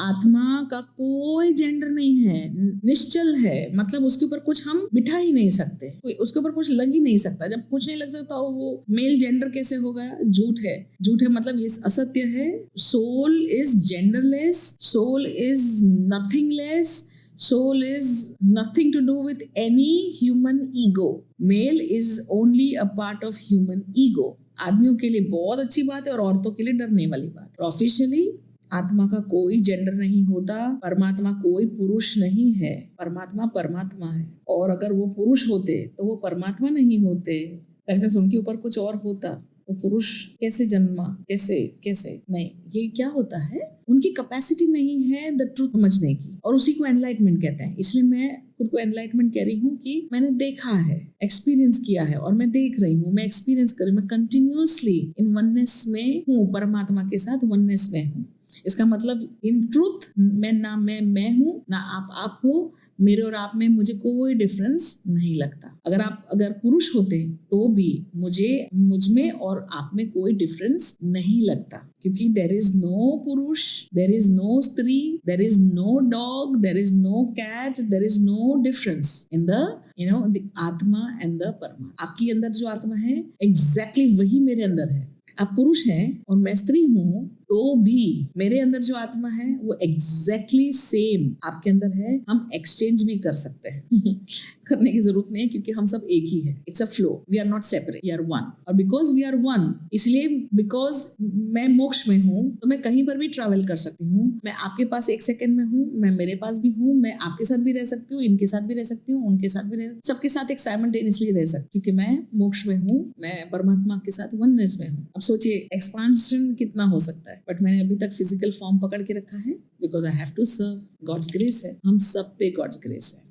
आत्मा का कोई जेंडर नहीं है, निश्चल है, मतलब उसके ऊपर कुछ हम बिठा ही नहीं सकते, उसके ऊपर कुछ लग ही नहीं सकता। जब कुछ नहीं लग सकता वो मेल जेंडर कैसे हो गया? झूठ है, झूठ है, मतलब ये असत्य है। Soul is genderless, soul is nothingless, soul is nothing to do with any human ego. Male is only a part of human ego. आदमियों के लिए बहुत अच्छी बात है और औरतों के लिए डरने वाली बात। ऑफिशियली आत्मा का कोई जेंडर नहीं होता, परमात्मा कोई पुरुष नहीं है, परमात्मा परमात्मा है। और अगर वो पुरुष होते तो वो परमात्मा नहीं होते, उनके ऊपर कुछ और होता। वो पुरुष कैसे जन्मा, कैसे कैसे नहीं, ये क्या होता है, उनकी कैपेसिटी नहीं है द ट्रूथ समझने की, और उसी को एनलाइटमेंट कहते हैं। इसलिए मैं खुद को एनलाइटमेंट कह रही हूँ कि मैंने देखा है, एक्सपीरियंस किया है, और मैं देख रही हूँ, मैं एक्सपीरियंस कर रही हूँ, मैं कंटिन्यूअसली इन वननेस में हूँ, परमात्मा के साथ वननेस में हूँ। इसका मतलब इन ट्रूथ मैं ना मैं हूँ ना आप हो, मेरे और आप में मुझे कोई डिफरेंस नहीं लगता। अगर पुरुष होते तो भी मुझ में और आप में कोई डिफरेंस नहीं लगता, क्योंकि there is no purush, there is no stri, there is no dog, there is no cat, there is no difference in the the atma and the परमा। आपके अंदर जो आत्मा है एग्जैक्टली वही मेरे अंदर है। आप पुरुष हैं और मैं स्त्री हूं तो भी मेरे अंदर जो आत्मा है वो एग्जैक्टली सेम आपके अंदर है। हम एक्सचेंज भी कर सकते हैं करने की जरूरत नहीं है, क्योंकि हम सब एक ही है। It's a flow, we are not separate, we are one. और बिकॉज वी आर वन, इसलिए बिकॉज मैं मोक्ष में हूँ तो मैं कहीं पर भी ट्रैवल कर सकती हूँ। मैं आपके पास 1 सेकंड में हूँ, मैं मेरे पास भी हूँ, मैं आपके साथ भी रह सकती हूँ, इनके साथ भी रह सकती हूँ, उनके साथ भी सबके साथ एक साइमल्टेनियसली रह सकती हूँ, क्योंकि मैं मोक्ष में हूँ, मैं परमात्मा के साथ वननेस में हूँ। अब सोचिए एक्सपांशन कितना हो सकता है। बट मैंने अभी तक फिजिकल फॉर्म पकड़ के रखा है because I have to serve. God's grace है, हम सब पे गॉड्स ग्रेस है।